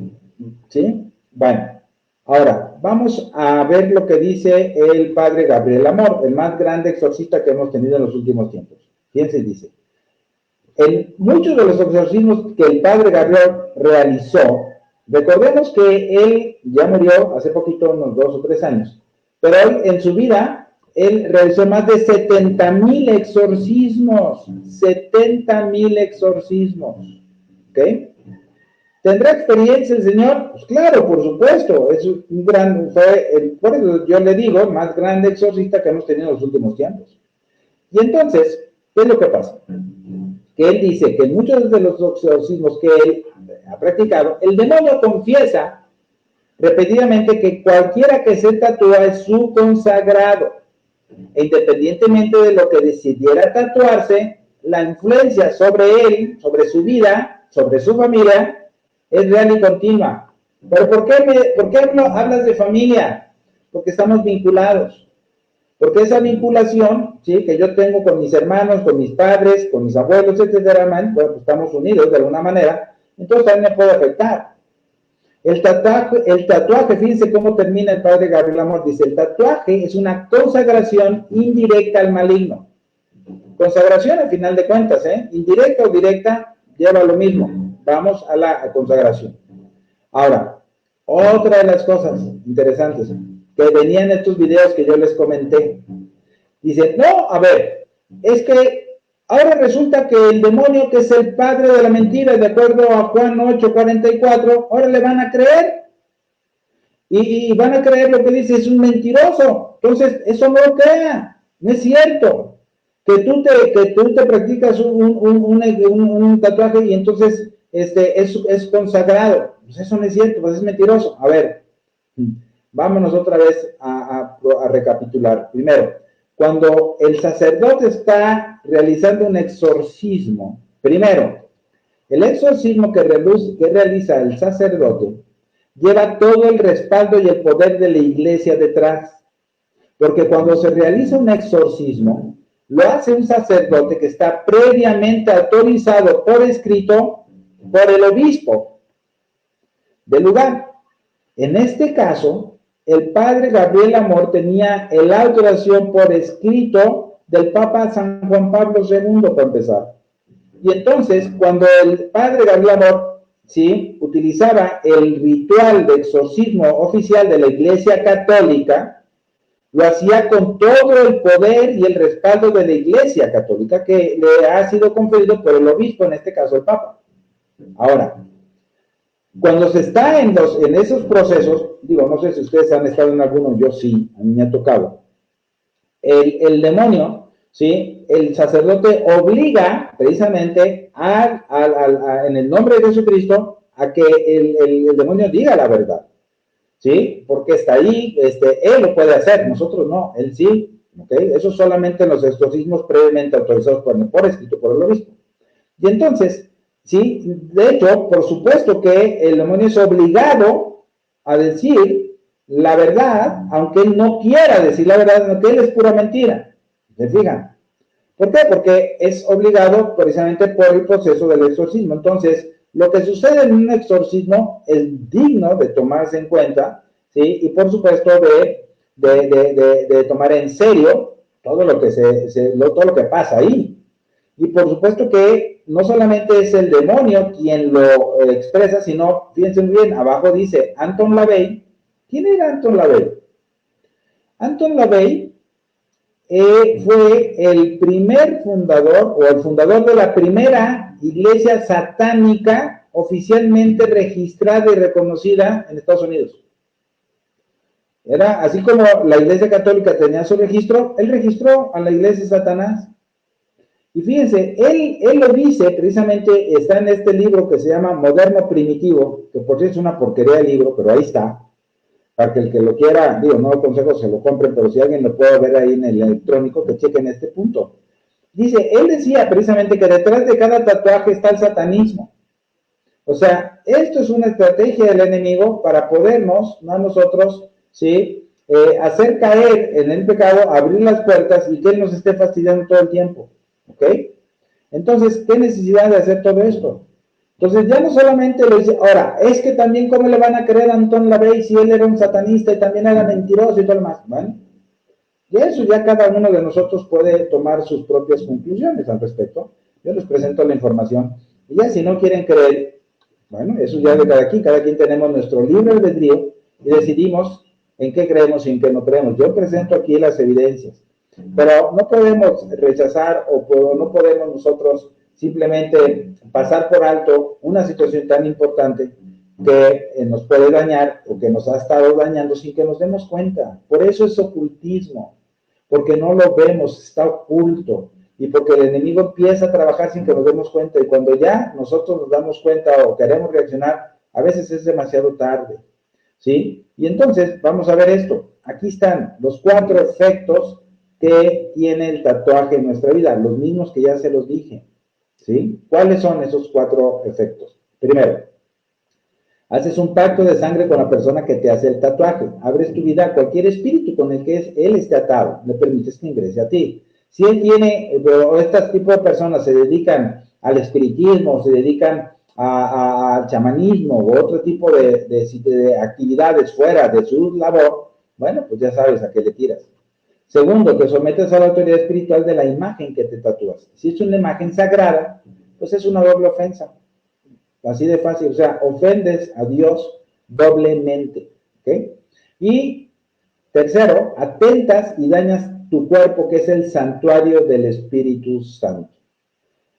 S1: ¿sí? Bueno. Ahora, vamos a ver lo que dice el padre Gabriel Amor, el más grande exorcista que hemos tenido en los últimos tiempos. Fíjense, dice, en muchos de los exorcismos que el padre Gabriel realizó, recordemos que él ya murió hace poquito, unos 2 o 3 años, pero él, en su vida, él realizó más de 70,000 exorcismos, 70,000 exorcismos, ¿ok? ¿Tendrá experiencia el Señor? Pues claro, por supuesto, es un gran, por eso yo le digo, el más grande exorcista que hemos tenido en los últimos tiempos. Y entonces, ¿qué es lo que pasa? Que él dice que en muchos de los exorcismos que él ha practicado, el demonio confiesa repetidamente que cualquiera que se tatúa es su consagrado. E independientemente de lo que decidiera tatuarse, la influencia sobre él, sobre su vida, sobre su familia, es real y continua. ¿Pero por qué hablas de familia? Porque estamos vinculados. Porque esa vinculación, ¿sí? Que yo tengo con mis hermanos, con mis padres, con mis abuelos, etcétera, bueno, pues estamos unidos de alguna manera, entonces también me puede afectar. El tatuaje, fíjense cómo termina el padre Gabriel Amor, dice, el tatuaje es una consagración indirecta al maligno. Consagración al final de cuentas, indirecta o directa, lleva lo mismo. Vamos a la consagración. Ahora, otra de las cosas interesantes que venían en estos videos que yo les comenté, dice, no, a ver, es que ahora resulta que el demonio, que es el padre de la mentira, de acuerdo a Juan 8:44, ahora le van a creer. Y van a creer lo que dice, es un mentiroso. Entonces, eso no lo crea, no es cierto. Que tú te practicas un tatuaje y entonces es consagrado. Pues eso no es cierto, pues es mentiroso. A ver, vámonos otra vez a recapitular. Primero, cuando el sacerdote está realizando un exorcismo, primero, el exorcismo que realiza el sacerdote lleva todo el respaldo y el poder de la iglesia detrás. Porque cuando se realiza un exorcismo, lo hace un sacerdote que está previamente autorizado por escrito por el obispo del lugar. En este caso, el padre Gabriel Amor tenía la autorización por escrito del Papa San Juan Pablo II, para empezar. Y entonces, cuando el padre Gabriel Amor, ¿sí?, utilizaba el ritual de exorcismo oficial de la Iglesia Católica, lo hacía con todo el poder y el respaldo de la Iglesia Católica, que le ha sido conferido por el obispo, en este caso el Papa. Ahora, Cuando se está en esos procesos, digo, no sé si ustedes han estado en alguno, yo sí, a mí me ha tocado, el demonio, ¿sí? El sacerdote obliga precisamente en el nombre de Jesucristo a que el demonio diga la verdad, ¿sí? Porque está ahí, él lo puede hacer, nosotros no, él sí, ¿ok? Eso solamente en los exorcismos previamente autorizados por escrito por el obispo. Y entonces, ¿sí? De hecho, por supuesto que el demonio es obligado a decir la verdad, aunque él no quiera decir la verdad, aunque él es pura mentira. ¿Se fijan? ¿Por qué? Porque es obligado precisamente por el proceso del exorcismo. Entonces, lo que sucede en un exorcismo es digno de tomarse en cuenta, ¿sí? Y por supuesto de tomar en serio todo lo que todo lo que pasa ahí. Y por supuesto que no solamente es el demonio quien lo expresa, sino, fíjense muy bien, abajo dice Anton LaVey. ¿Quién era Anton LaVey? Anton LaVey fue el primer fundador o el fundador de la primera iglesia satánica oficialmente registrada y reconocida en Estados Unidos. Era así como la iglesia católica tenía su registro, él registró a la iglesia de Satanás. Y fíjense, él lo dice, precisamente está en este libro que se llama Moderno Primitivo, que por cierto es una porquería de libro, pero ahí está, para que el que lo quiera, digo, no lo aconsejo se lo compre, pero si alguien lo puede ver ahí en el electrónico, que chequen este punto. Dice, él decía precisamente que detrás de cada tatuaje está el satanismo. O sea, esto es una estrategia del enemigo para podernos, no a nosotros, ¿sí? Hacer caer en el pecado, abrir las puertas y que él nos esté fastidiando todo el tiempo. ¿Ok? Entonces, ¿qué necesidad de hacer todo esto? Entonces, ya no solamente lo dice, ahora, es que también, ¿cómo le van a creer a Anton LaVey si él era un satanista y también era mentiroso y todo lo más? Bueno, y eso ya cada uno de nosotros puede tomar sus propias conclusiones al respecto. Yo les presento la información. Y ya si no quieren creer, bueno, eso ya de cada quien tenemos nuestro libre albedrío y decidimos en qué creemos y en qué no creemos. Yo presento aquí las evidencias. Pero no podemos rechazar o no podemos nosotros simplemente pasar por alto una situación tan importante que nos puede dañar o que nos ha estado dañando sin que nos demos cuenta. Por eso es ocultismo, porque no lo vemos, está oculto y porque el enemigo empieza a trabajar sin que nos demos cuenta y cuando ya nosotros nos damos cuenta o queremos reaccionar, a veces es demasiado tarde, ¿sí? Y entonces vamos a ver esto. Aquí están los 4 efectos que tiene el tatuaje en nuestra vida, los mismos que ya se los dije, ¿sí? ¿Cuáles son esos 4 efectos? Primero, haces un pacto de sangre con la persona que te hace el tatuaje, abres tu vida a cualquier espíritu con el que él esté atado, le permites que ingrese a ti. Si él tiene, o este tipo de personas se dedican al espiritismo, se dedican al chamanismo o otro tipo de actividades fuera de su labor, bueno, pues ya sabes a qué le tiras. Segundo, te sometes a la autoridad espiritual de la imagen que te tatúas. Si es una imagen sagrada, pues es una doble ofensa. Así de fácil, o sea, ofendes a Dios doblemente. ¿Ok? Y tercero, atentas y dañas tu cuerpo, que es el santuario del Espíritu Santo.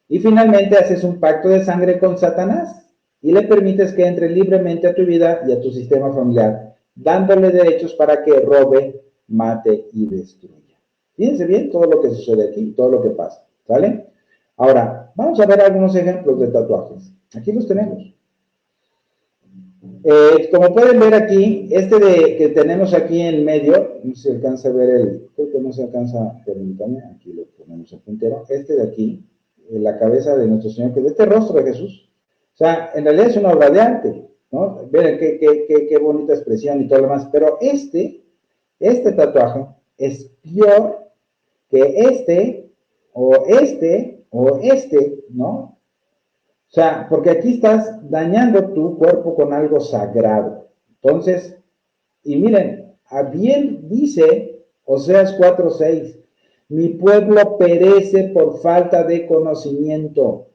S1: Y finalmente haces un pacto de sangre con Satanás y le permites que entre libremente a tu vida y a tu sistema familiar, dándole derechos para que robe, mate y destruya. Fíjense bien todo lo que sucede aquí, todo lo que pasa, ¿vale? Ahora, vamos a ver algunos ejemplos de tatuajes. Aquí los tenemos. Como pueden ver aquí, que tenemos aquí en medio, no sé si alcanza a ver creo que no se alcanza, permítame, aquí lo ponemos el puntero, de aquí, la cabeza de nuestro Señor, que es este rostro de Jesús. O sea, en realidad es una obra de arte, ¿no? Ven qué bonita expresión y todo lo demás, pero este tatuaje es peor que ¿no? O sea, porque aquí estás dañando tu cuerpo con algo sagrado. Entonces, y miren, a bien dice Oseas 4:6, mi pueblo perece por falta de conocimiento,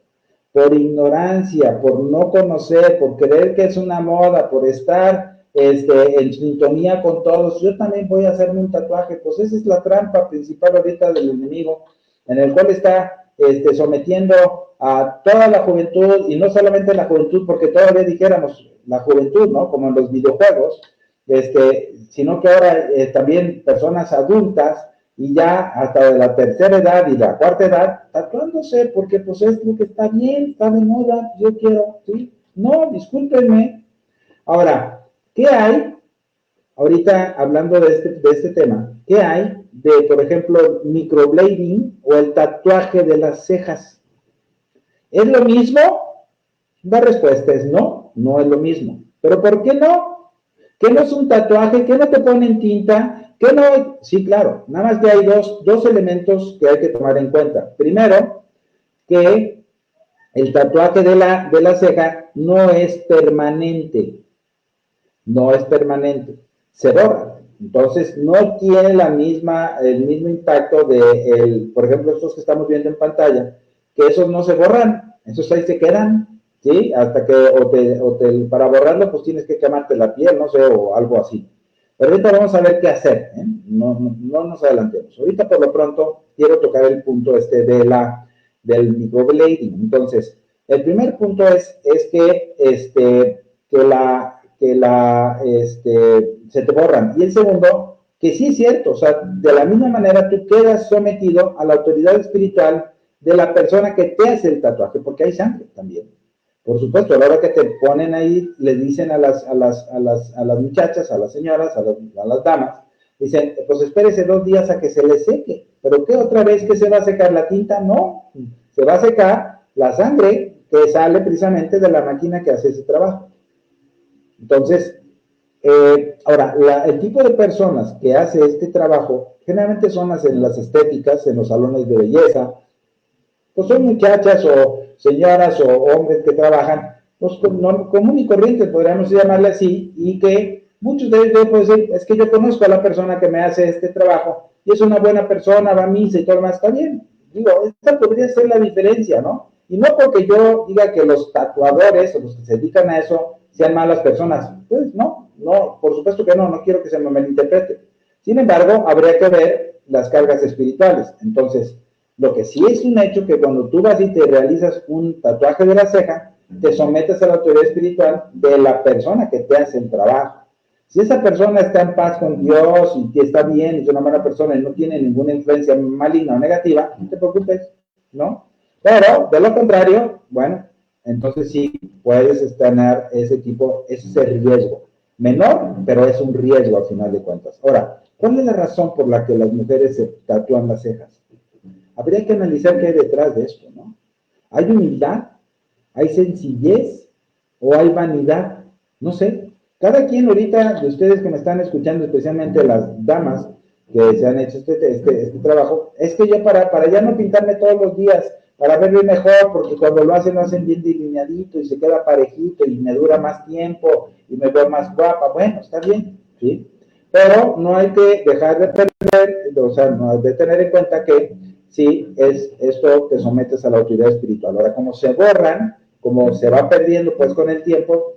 S1: por ignorancia, por no conocer, por creer que es una moda, por estar en sintonía con todos. Yo también voy a hacerme un tatuaje. Pues esa es la trampa principal ahorita del enemigo, en el cual está sometiendo a toda la juventud, y no solamente la juventud, porque todavía dijéramos la juventud, ¿no? Como en los videojuegos, sino que ahora también personas adultas y ya hasta de la tercera edad y la cuarta edad, tatuándose, porque pues es lo que está bien, está de moda, yo quiero, ¿sí? No, discúlpenme. Ahora, ¿qué hay? Ahorita hablando de este tema, ¿qué hay de, por ejemplo, microblading o el tatuaje de las cejas? ¿Es lo mismo? La respuesta es no, no es lo mismo. ¿Pero por qué no? ¿Qué no es un tatuaje? ¿Qué no te ponen tinta? ¿Qué no? Sí, claro, nada más que hay dos elementos que hay que tomar en cuenta. Primero, que el tatuaje de la ceja no es permanente, no es permanente, se borra. Entonces, no tiene el mismo impacto por ejemplo, estos que estamos viendo en pantalla, que esos no se borran, esos ahí se quedan, ¿sí? Hasta que, para borrarlo, pues tienes que quemarte la piel, no sé, o algo así. Pero ahorita vamos a ver qué hacer, ¿eh? No nos adelantemos. Ahorita, por lo pronto, quiero tocar el punto del microblading. Entonces, el primer punto es se te borran. Y el segundo, que sí es cierto, o sea, de la misma manera tú quedas sometido a la autoridad espiritual de la persona que te hace el tatuaje, porque hay sangre también. Por supuesto, a la hora que te ponen ahí, le dicen a las muchachas, a las señoras, a las damas, dicen, pues espérese 2 días a que se le seque. ¿Pero qué otra vez que se va a secar la tinta? No, se va a secar la sangre que sale precisamente de la máquina que hace ese trabajo. Entonces, ahora, el tipo de personas que hace este trabajo generalmente son en las estéticas, en los salones de belleza, pues son muchachas o señoras o hombres que trabajan, pues común y corriente, podríamos llamarle así, y que muchos de ellos pueden decir, es que yo conozco a la persona que me hace este trabajo, y es una buena persona, va a misa y todo lo más, está bien. Digo, esta podría ser la diferencia, ¿no? Y no porque yo diga que los tatuadores o los que se dedican a eso sean malas personas, pues no, por supuesto que no quiero que se me malinterprete. Sin embargo, habría que ver las cargas espirituales. Entonces, lo que sí es un hecho que cuando tú vas y te realizas un tatuaje de la ceja, te sometes a la autoridad espiritual de la persona que te hace el trabajo. Si esa persona está en paz con Dios y que está bien, y es una buena persona y no tiene ninguna influencia maligna o negativa, no te preocupes, ¿no? Pero, de lo contrario, bueno, entonces sí puedes tener ese riesgo. Menor, pero es un riesgo al final de cuentas. Ahora, ¿cuál es la razón por la que las mujeres se tatúan las cejas? Habría que analizar qué hay detrás de esto, ¿no? ¿Hay humildad? ¿Hay sencillez? ¿O hay vanidad? No sé. Cada quien ahorita, de ustedes que me están escuchando, especialmente las damas que se han hecho este trabajo, es que yo para ya no pintarme todos los días, para verme mejor, porque cuando lo hacen bien delineadito y se queda parejito y me dura más tiempo y me veo más guapa. Bueno, está bien, ¿sí? Pero no hay que dejar de perder, o sea, no hay de tener en cuenta que sí, esto te sometes a la autoridad espiritual. Ahora, como se borran, como se va perdiendo pues con el tiempo,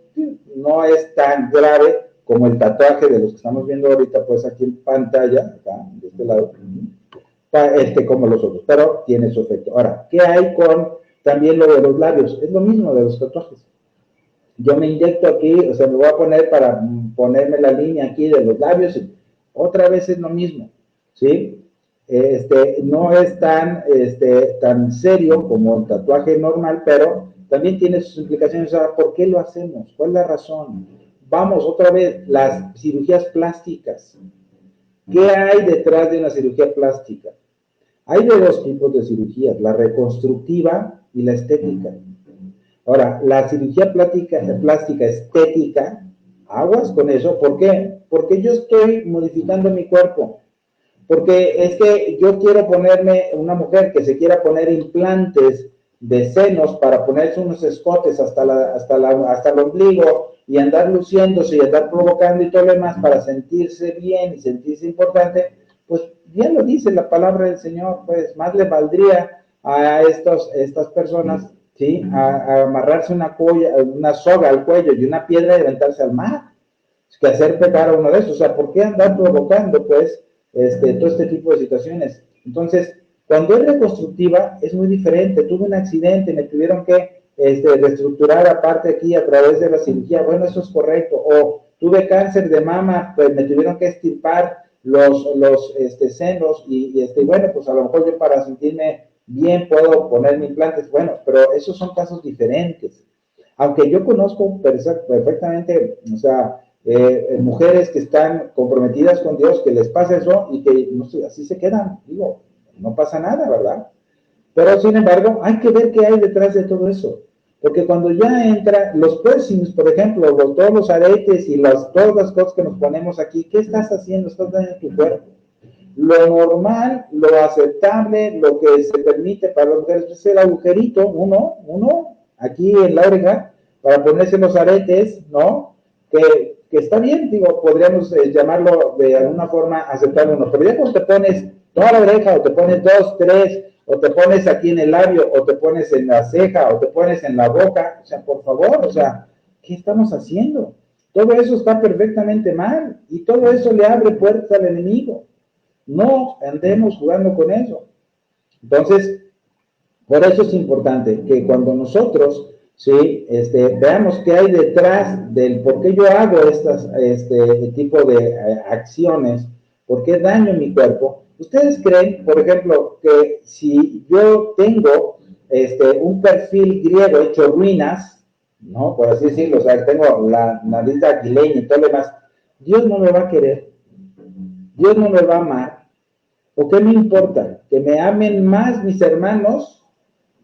S1: no es tan grave como el tatuaje de los que estamos viendo ahorita pues aquí en pantalla, acá, de este lado, como los otros, pero tiene su efecto. Ahora, ¿qué hay con también lo de los labios? Es lo mismo de los tatuajes. Yo me inyecto aquí, o sea, me voy a poner para ponerme la línea aquí de los labios y otra vez es lo mismo, ¿sí? No es tan serio como el tatuaje normal, pero también tiene sus implicaciones. Ahora, ¿por qué lo hacemos? ¿Cuál es la razón? Vamos, otra vez, las cirugías plásticas. ¿Qué hay detrás de una cirugía plástica? Hay de 2 tipos de cirugías, la reconstructiva y la estética. Ahora, la cirugía plástica estética, aguas con eso, ¿por qué? Porque yo estoy modificando mi cuerpo. Porque es que yo quiero ponerme, una mujer que se quiera poner implantes de senos para ponerse unos escotes hasta el ombligo y andar luciéndose y andar provocando y todo lo demás para sentirse bien y sentirse importante, pues bien lo dice la palabra del Señor, pues más le valdría a estas personas, ¿sí? A amarrarse una soga al cuello y una piedra y aventarse al mar, que hacer pecar a uno de esos. O sea, ¿por qué andar provocando, pues, todo este tipo de situaciones? Entonces, Cuando es reconstructiva, es muy diferente. Tuve un accidente, me tuvieron que reestructurar aparte aquí a través de la cirugía. Bueno, eso es correcto. O tuve cáncer de mama, pues me tuvieron que extirpar los senos y bueno, pues a lo mejor yo para sentirme bien puedo ponerme implantes. Bueno, pero esos son casos diferentes. Aunque yo conozco perfectamente, o sea, mujeres que están comprometidas con Dios, que les pasa eso y que no sé, así se quedan. Digo, no pasa nada, ¿verdad? Pero sin embargo, hay que ver qué hay detrás de todo eso. Porque cuando ya entra los piercings, por ejemplo, todos los aretes y todas las cosas que nos ponemos aquí, ¿qué estás haciendo? Estás dañando tu cuerpo. Lo normal, lo aceptable, lo que se permite para las mujeres es el agujerito, uno, aquí en la oreja, para ponerse los aretes, ¿no? Que está bien, digo, podríamos llamarlo de alguna forma aceptable uno, pero ya cuando te pones toda la oreja, o te pones 2, 3, o te pones aquí en el labio, o te pones en la ceja, o te pones en la boca, o sea, por favor, o sea, ¿qué estamos haciendo? Todo eso está perfectamente mal, y todo eso le abre puertas al enemigo. No andemos jugando con eso. Entonces, por eso es importante que cuando nosotros, ¿sí? Veamos qué hay detrás del por qué yo hago este tipo de acciones, por qué daño mi cuerpo. ¿Ustedes creen, por ejemplo, que si yo tengo un perfil griego hecho ruinas, ¿no? Por así decirlo, o sea, tengo la nariz aquileña y todo lo demás, Dios no me va a querer, Dios no me va a amar? ¿O qué me importa? Que me amen más mis hermanos,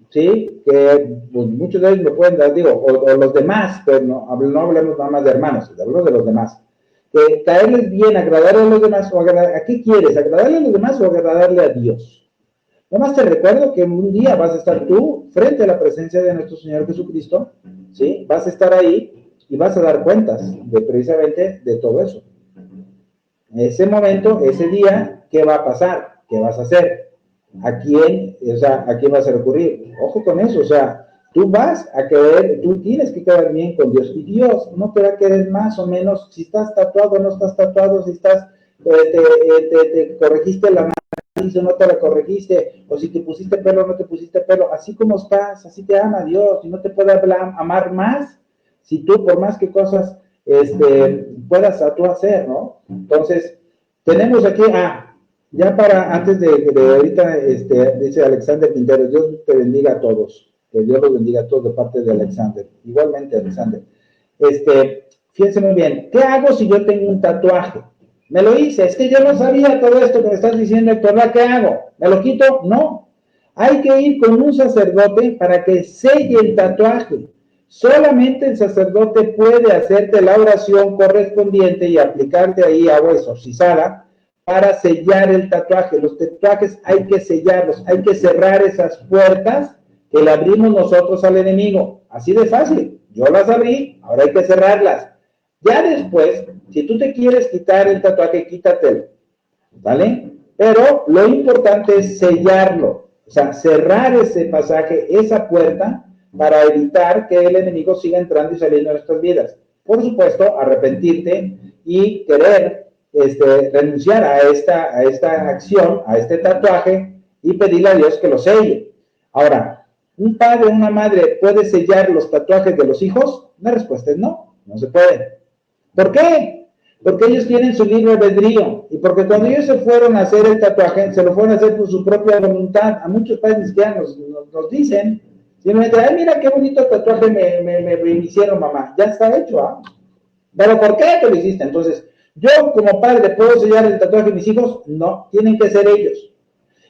S1: ¿sí? Que pues, muchos de ellos me pueden dar, digo, o los demás, pero no hablemos nada más de hermanos, hablamos de los demás. Que caerles bien, agradarle a los demás, o ¿a qué quieres? ¿Agradarle a los demás o agradarle a Dios? Nomás te recuerdo que un día vas a estar tú frente a la presencia de nuestro Señor Jesucristo, ¿sí? Vas a estar ahí y vas a dar cuentas precisamente de todo eso. Ese momento, ese día, ¿qué va a pasar? ¿Qué vas a hacer? ¿A quién vas a recurrir? Ojo con eso, o sea, tú vas a querer, tú tienes que quedar bien con Dios, y Dios no te va a querer más o menos si estás tatuado o no estás tatuado, si estás, te corregiste la nariz o no te la corregiste, o si te pusiste pelo o no te pusiste pelo, así como estás, así te ama Dios, y no te puede amar más si tú, por más que cosas puedas tú hacer, ¿no? Entonces, tenemos aquí, ya para, antes de ahorita, dice Alexander Quintero, Dios te bendiga a todos, que Dios los bendiga a todos de parte de Alexander, igualmente Alexander. Fíjense muy bien, ¿qué hago si yo tengo un tatuaje? Me lo hice, es que yo no sabía todo esto que me estás diciendo, Héctor, ¿qué hago? ¿Me lo quito? No. Hay que ir con un sacerdote para que selle el tatuaje. Solamente el sacerdote puede hacerte la oración correspondiente y aplicarte ahí agua exorcizada para sellar el tatuaje. Los tatuajes hay que sellarlos, hay que cerrar esas puertas que le abrimos nosotros al enemigo. Así de fácil. Yo las abrí, ahora hay que cerrarlas. Ya después, si tú te quieres quitar el tatuaje, quítatelo, ¿vale? Pero lo importante es sellarlo, o sea, cerrar ese pasaje, esa puerta, para evitar que el enemigo siga entrando y saliendo de nuestras vidas. Por supuesto, arrepentirte y querer renunciar a esta acción, a este tatuaje, y pedirle a Dios que lo selle. Ahora, ¿un padre o una madre puede sellar los tatuajes de los hijos? La respuesta es no, no se puede. ¿Por qué? Porque ellos tienen su libre albedrío, y porque cuando ellos se fueron a hacer el tatuaje, se lo fueron a hacer por su propia voluntad. A muchos padres cristianos nos dicen, simplemente, ay, mira qué bonito tatuaje me hicieron, mamá, ya está hecho, ¿ah? ¿Pero por qué te lo hiciste? Entonces, yo como padre, ¿puedo sellar el tatuaje de mis hijos? No, tienen que ser ellos.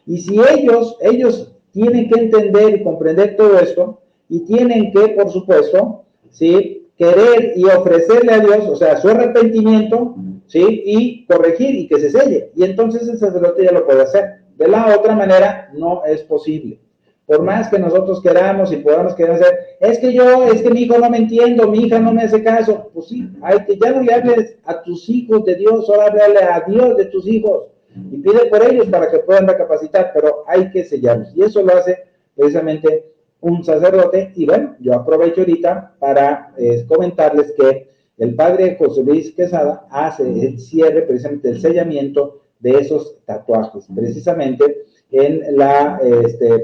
S1: Y si ellos tienen que entender y comprender todo esto, y tienen que, por supuesto, ¿sí?, querer y ofrecerle a Dios, o sea, su arrepentimiento, ¿sí?, y corregir y que se selle. Y entonces el sacerdote ya lo puede hacer. De la otra manera, no es posible. Por más que nosotros queramos y podamos querer hacer, es que mi hijo no me entiende, mi hija no me hace caso. Pues sí, ya no le hables a tus hijos de Dios, ahora háblale a Dios de tus hijos. Y pide por ellos para que puedan recapacitar, pero hay que sellarlos. Y eso lo hace precisamente un sacerdote. Y bueno, yo aprovecho ahorita para comentarles que el padre José Luis Quesada hace el cierre, precisamente el sellamiento de esos tatuajes, precisamente, en la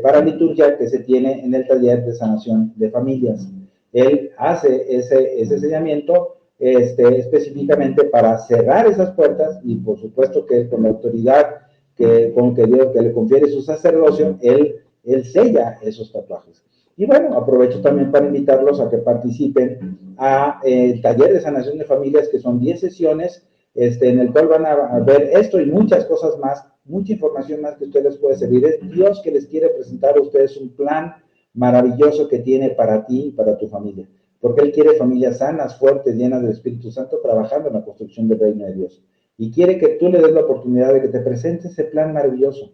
S1: paraliturgia que se tiene en el taller de sanación de familias. Él hace ese enseñamiento específicamente para cerrar esas puertas y por supuesto que con la autoridad con que Dios que le confiere su sacerdocio, él sella esos tatuajes. Y bueno, aprovecho también para invitarlos a que participen a el taller de sanación de familias, que son 10 sesiones, en el cual van a ver esto y muchas cosas más, mucha información más que a ustedes les puede servir. Es Dios que les quiere presentar a ustedes un plan maravilloso que tiene para ti y para tu familia. Porque Él quiere familias sanas, fuertes, llenas del Espíritu Santo, trabajando en la construcción del reino de Dios. Y quiere que tú le des la oportunidad de que te presente ese plan maravilloso.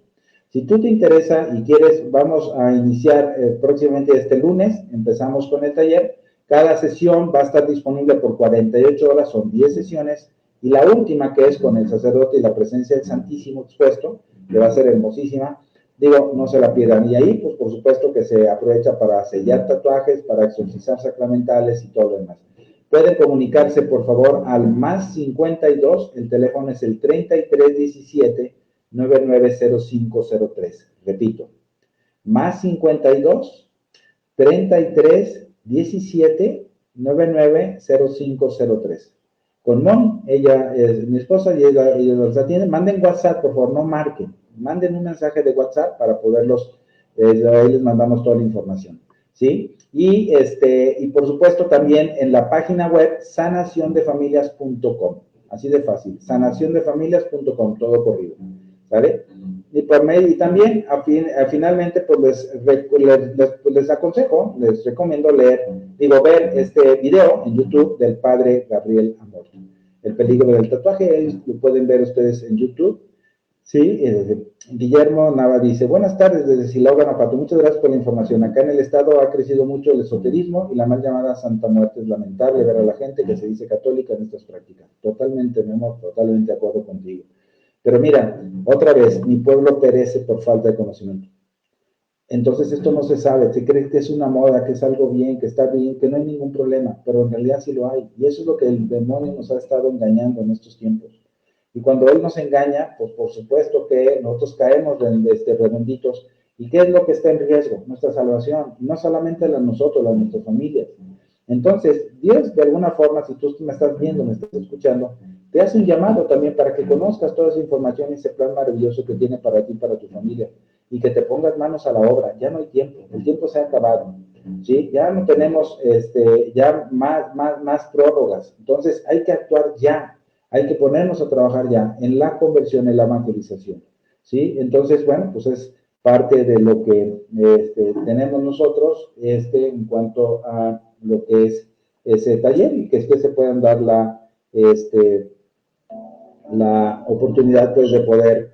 S1: Si tú te interesa y quieres, vamos a iniciar próximamente este lunes, empezamos con el taller. Cada sesión va a estar disponible por 48 horas, son 10 sesiones, y la última, que es con el sacerdote y la presencia del Santísimo expuesto, que va a ser hermosísima, digo, no se la pierdan. Y ahí, pues por supuesto que se aprovecha para sellar tatuajes, para exorcizar sacramentales y todo lo demás. Pueden comunicarse, por favor, al más 52, el teléfono es el 3317 990503. Repito, más 52 33 17 990503. Con Moni, ella es mi esposa y ella los atiende. Manden WhatsApp, por favor, no marquen. Manden un mensaje de WhatsApp para poderlos, ahí les mandamos toda la información, ¿sí? Y por supuesto también en la página web sanaciondefamilias.com, así de fácil, sanaciondefamilias.com, todo corrido, ¿sale? Y también finalmente pues les aconsejo, les recomiendo ver este video en YouTube del padre Gabriel Amor, El peligro del tatuaje. Lo pueden ver ustedes en YouTube. Sí, Guillermo Nava dice, buenas tardes desde Silao, Guanajuato, muchas gracias por la información. Acá en el estado ha crecido mucho el esoterismo y la mal llamada Santa Muerte. Es lamentable ver a la gente que se dice católica en estas prácticas. Totalmente, mi amor, totalmente de acuerdo contigo. Pero mira, otra vez, mi pueblo perece por falta de conocimiento. Entonces esto no se sabe, se cree que es una moda, que es algo bien, que está bien, que no hay ningún problema, pero en realidad sí lo hay. Y eso es lo que el demonio nos ha estado engañando en estos tiempos. Y cuando él nos engaña, pues por supuesto que nosotros caemos redonditos. ¿Y qué es lo que está en riesgo? Nuestra salvación. Y no solamente la de nosotros, la de nuestras familias. Entonces, Dios, de alguna forma, si tú me estás viendo, me estás escuchando, te hace un llamado también para que conozcas toda esa información y ese plan maravilloso que tiene para ti y para tu familia. Y que te pongas manos a la obra. Ya no hay tiempo. El tiempo se ha acabado. ¿Sí? Ya no tenemos ya más prórrogas. Entonces, hay que actuar ya. Hay que ponernos a trabajar ya en la conversión, en la evangelización, ¿sí? Entonces, bueno, pues es parte de lo que tenemos nosotros en cuanto a lo que es ese taller y que se puedan dar la oportunidad, pues, de poder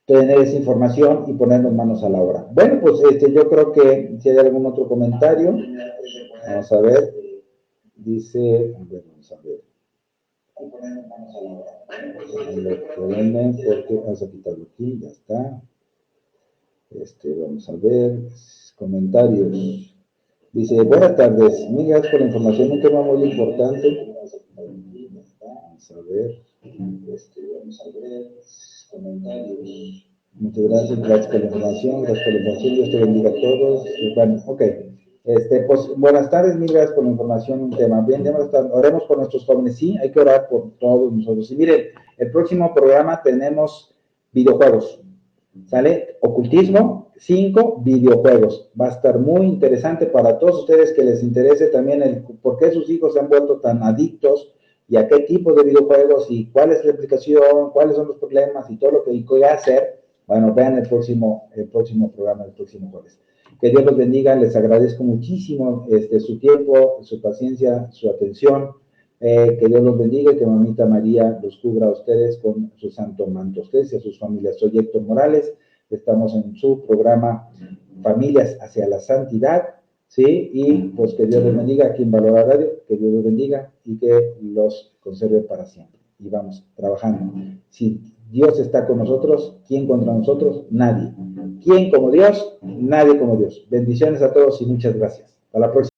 S1: tener esa información y ponernos manos a la obra. Bueno, pues yo creo que si hay algún otro comentario, vamos a ver. Dice, vamos a ver. Vamos a quitarlo aquí, ya está. Vamos a ver, comentarios. Dice, buenas tardes, mil gracias por la información, un tema muy importante. Vamos a ver, comentarios. Muchas gracias por la información, Dios te bendiga a todos. Bueno, ok. Pues buenas tardes, mil gracias por la información, un tema. Bien, oremos por nuestros jóvenes. Sí, hay que orar por todos nosotros. Y miren, el próximo programa tenemos videojuegos, ¿sale? Ocultismo, 5 videojuegos. Va a estar muy interesante para todos ustedes que les interese también el por qué sus hijos se han vuelto tan adictos y a qué tipo de videojuegos y cuál es la explicación, cuáles son los problemas y todo lo que hay que hacer. Bueno, vean el próximo programa, el próximo jueves. Que Dios los bendiga, les agradezco muchísimo su tiempo, su paciencia, su atención. Que Dios los bendiga y que Mamita María los cubra a ustedes con su santo manto, a ustedes y a sus familias. Soy Héctor Morales, estamos en su programa Familias hacia la Santidad, ¿sí? Y pues que Dios los bendiga aquí en Valora Radio, que Dios los bendiga y que los conserve para siempre. Y vamos trabajando. Si Dios está con nosotros, ¿quién contra nosotros? Nadie. ¿Quién como Dios? Nadie como Dios. Bendiciones a todos y muchas gracias. Hasta la próxima.